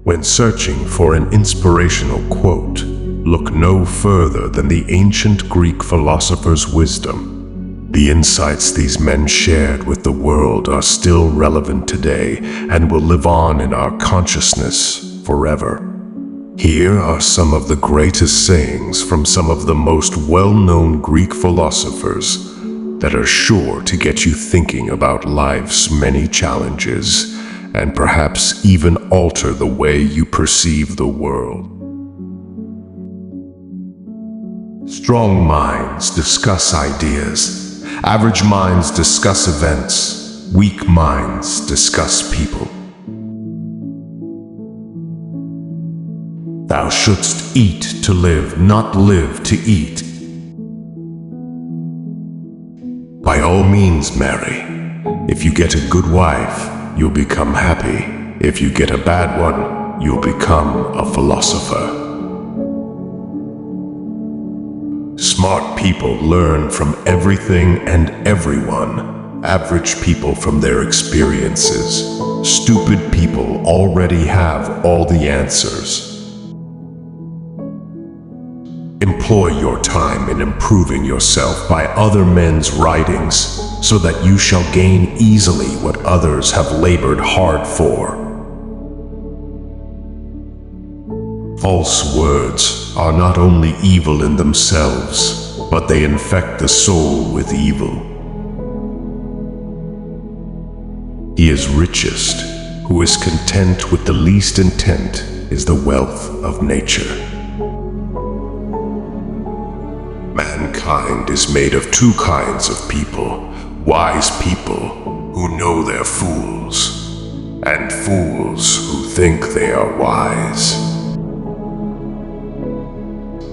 When searching for an inspirational quote, look no further than the ancient Greek philosophers' wisdom. The insights these men shared with the world are still relevant today and will live on in our consciousness forever. Here are some of the greatest sayings from some of the most well-known Greek philosophers that are sure to get you thinking about life's many challenges and perhaps even alter the way you perceive the world. Strong minds discuss ideas. Average minds discuss events. Weak minds discuss people. Thou shouldst eat to live, not live to eat. By all means marry. If you get a good wife, you'll become happy. If you get a bad one, you'll become a philosopher. Smart people learn from everything and everyone. Average people from their experiences. Stupid people already have all the answers. Employ your time in improving yourself by other men's writings, so that you shall gain easily what others have labored hard for. False words are not only evil in themselves, but they infect the soul with evil. He is richest who is content with the least intent is the wealth of nature. Mankind is made of two kinds of people: wise people who know they're fools, and fools who think they are wise.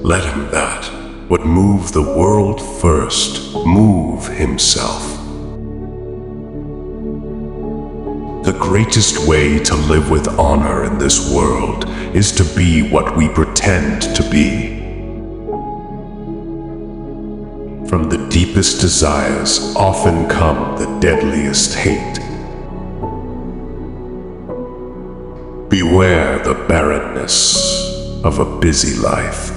Let him that would move the world first move himself. The greatest way to live with honor in this world is to be what we pretend to be. From the deepest desires often come the deadliest hate. Beware the barrenness of a busy life.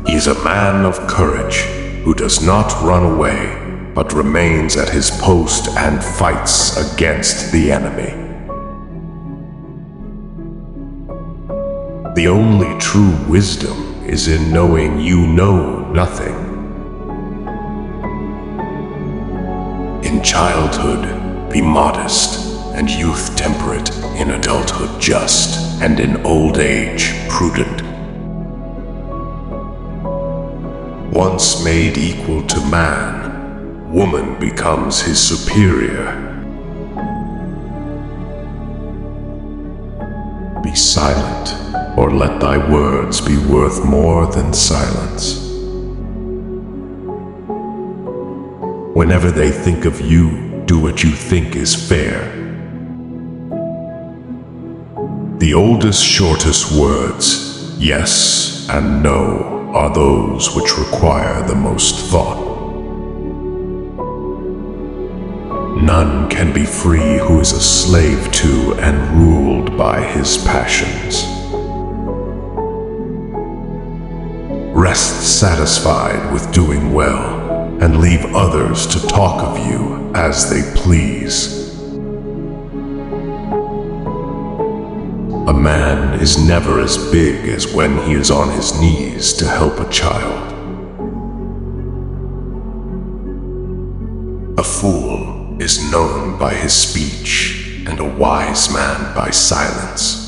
He is a man of courage who does not run away, but remains at his post and fights against the enemy. The only true wisdom is in knowing you know nothing. In childhood, be modest, and youth temperate, in adulthood just, and in old age prudent. Once made equal to man, woman becomes his superior. Be silent, or let thy words be worth more than silence. Whenever they think of you, do what you think is fair. The oldest, shortest words, yes and no, are those which require the most thought. None can be free who is a slave to and ruled by his passions. Rest satisfied with doing well, and leave others to talk of you as they please. A man is never as big as when he is on his knees to help a child. A fool is known by his speech, and a wise man by silence.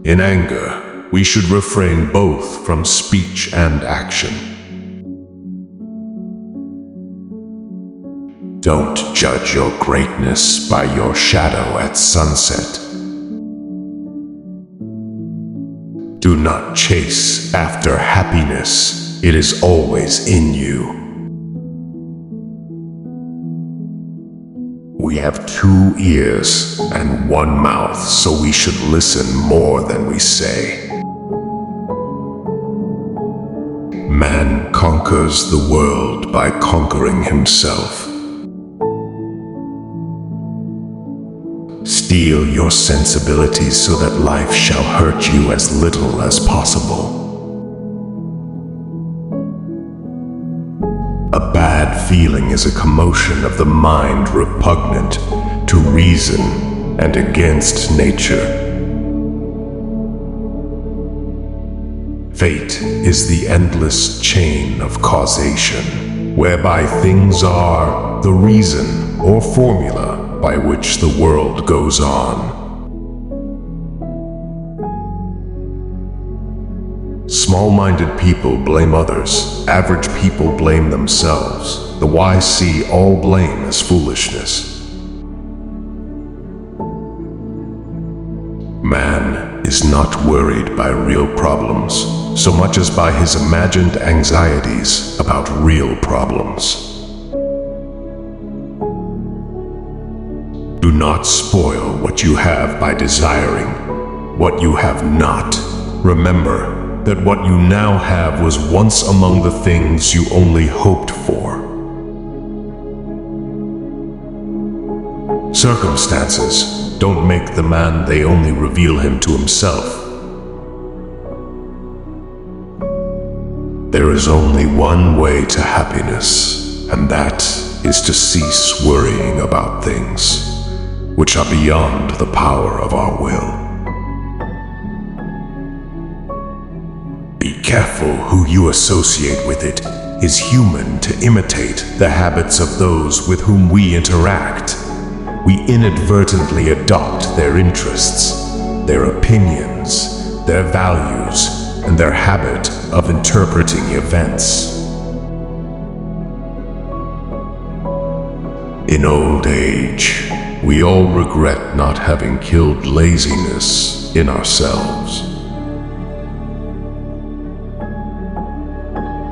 In anger, we should refrain both from speech and action. Don't judge your greatness by your shadow at sunset. Do not chase after happiness, it is always in you. We have 2 ears and 1 mouth, so we should listen more than we say. Man conquers the world by conquering himself. Steel your sensibilities so that life shall hurt you as little as possible. A bad feeling is a commotion of the mind repugnant to reason and against nature. Fate is the endless chain of causation, whereby things are the reason or formula by which the world goes on. Small-minded people blame others, average people blame themselves. The wise see all blame as foolishness. Man is not worried by real problems so much as by his imagined anxieties about real problems. Do not spoil what you have by desiring what you have not. Remember that what you now have was once among the things you only hoped for. Circumstances don't make the man, they only reveal him to himself. There is only one way to happiness, and that is to cease worrying about things which are beyond the power of our will. Be careful who you associate with. It is human to imitate the habits of those with whom we interact. We inadvertently adopt their interests, their opinions, their values, and their habit of interpreting events. In old age, we all regret not having killed laziness in ourselves.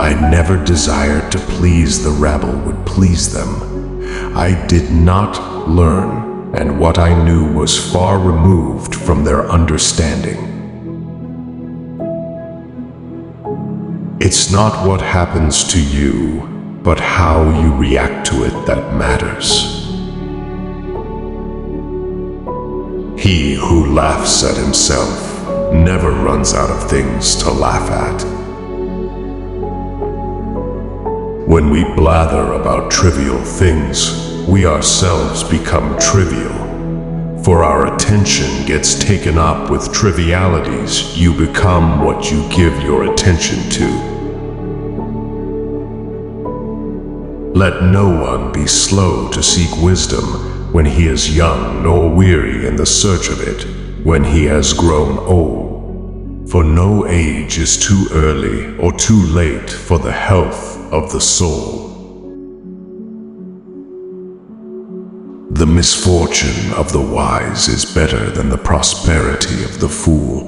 I never desired to please the rabble would please them. I did not learn, and what I knew was far removed from their understanding. It's not what happens to you, but how you react to it that matters. He who laughs at himself never runs out of things to laugh at. When we blather about trivial things, we ourselves become trivial. For our attention gets taken up with trivialities, you become what you give your attention to. Let no one be slow to seek wisdom when he is young, nor weary in the search of it when he has grown old. For no age is too early or too late for the health of the soul. The misfortune of the wise is better than the prosperity of the fool.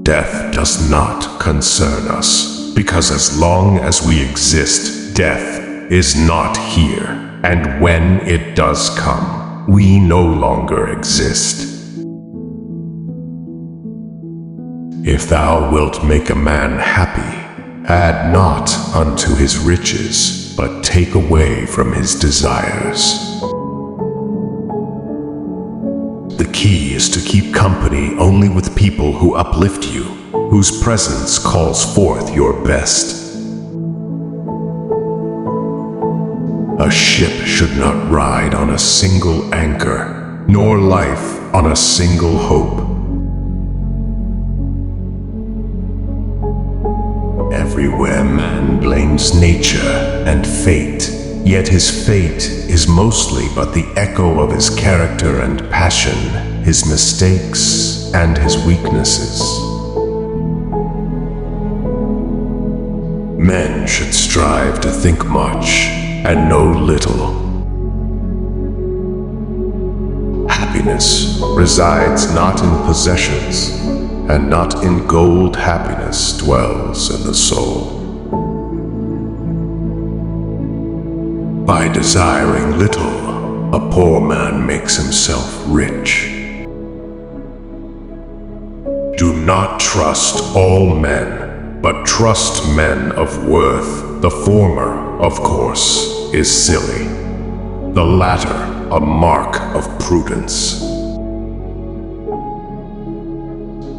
Death does not concern us, because as long as we exist, death is not here, and when it does come, we no longer exist. If thou wilt make a man happy, add not unto his riches, but take away from his desires. The key is to keep company only with people who uplift you, whose presence calls forth your best. A ship should not ride on a single anchor, nor life on a single hope. Everywhere man blames nature and fate, yet his fate is mostly but the echo of his character and passion, his mistakes and his weaknesses. Men should strive to think much and know little. Happiness resides not in possessions, and not in gold. Happiness dwells in the soul. By desiring little, a poor man makes himself rich. Do not trust all men, but trust men of worth. The former, of course, is silly, the latter a mark of prudence.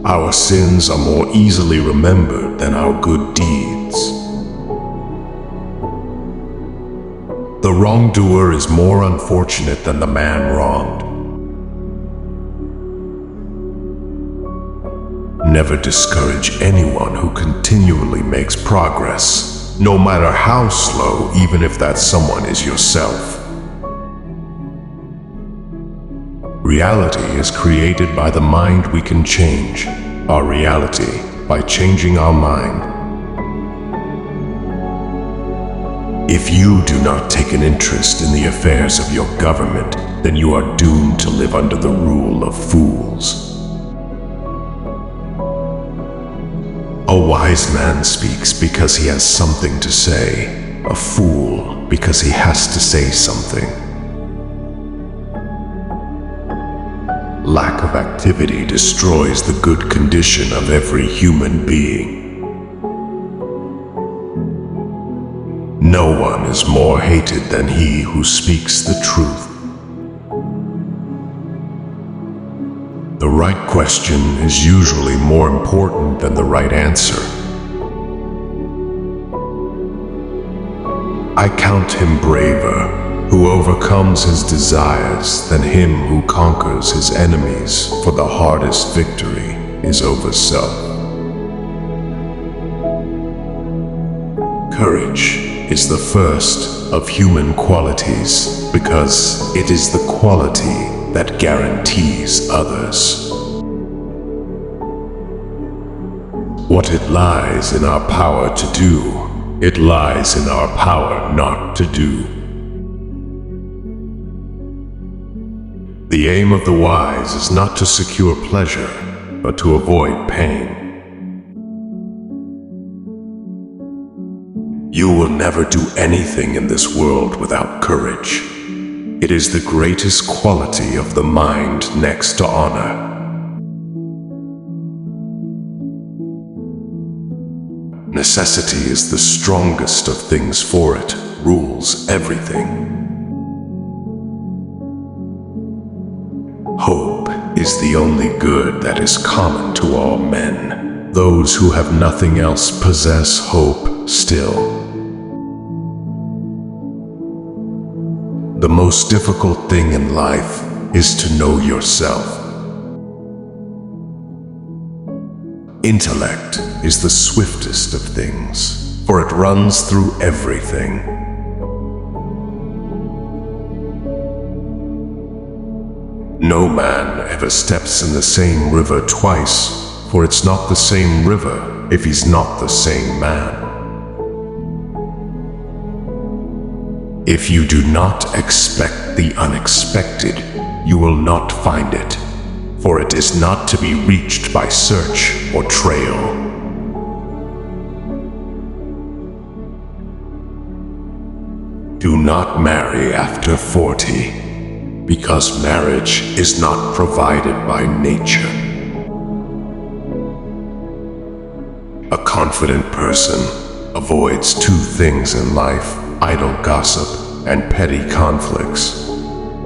Our sins are more easily remembered than our good deeds. The wrongdoer is more unfortunate than the man wronged. Never discourage anyone who continually makes progress, no matter how slow, even if that someone is yourself. Reality is created by the mind we can change, our reality by changing our mind. If you do not take an interest in the affairs of your government, then you are doomed to live under the rule of fools. A wise man speaks because he has something to say, a fool because he has to say something. Lack of activity destroys the good condition of every human being. No one is more hated than he who speaks the truth. The right question is usually more important than the right answer. I count him braver who overcomes his desires than him who conquers his enemies, for the hardest victory is over self. Courage is the first of human qualities because it is the quality that guarantees others. What it lies in our power to do, it lies in our power not to do. The aim of the wise is not to secure pleasure, but to avoid pain. You will never do anything in this world without courage. It is the greatest quality of the mind next to honor. Necessity is the strongest of things, for it rules everything. Hope is the only good that is common to all men. Those who have nothing else possess hope still. The most difficult thing in life is to know yourself. Intellect is the swiftest of things, for it runs through everything. No man ever steps in the same river twice, for it's not the same river if he's not the same man. If you do not expect the unexpected, you will not find it, for it is not to be reached by search or trail. Do not marry after 40, because marriage is not provided by nature. A confident person avoids two things in life: idle gossip and petty conflicts,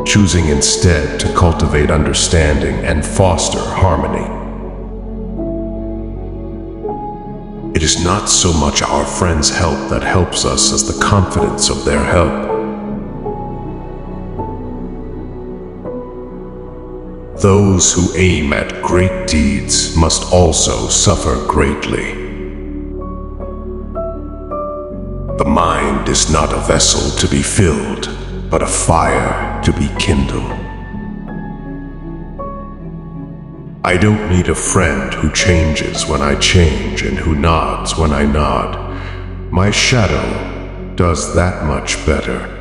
choosing instead to cultivate understanding and foster harmony. It is not so much our friends' help that helps us as the confidence of their help. Those who aim at great deeds must also suffer greatly. The mind is not a vessel to be filled, but a fire to be kindled. I don't need a friend who changes when I change and who nods when I nod. My shadow does that much better.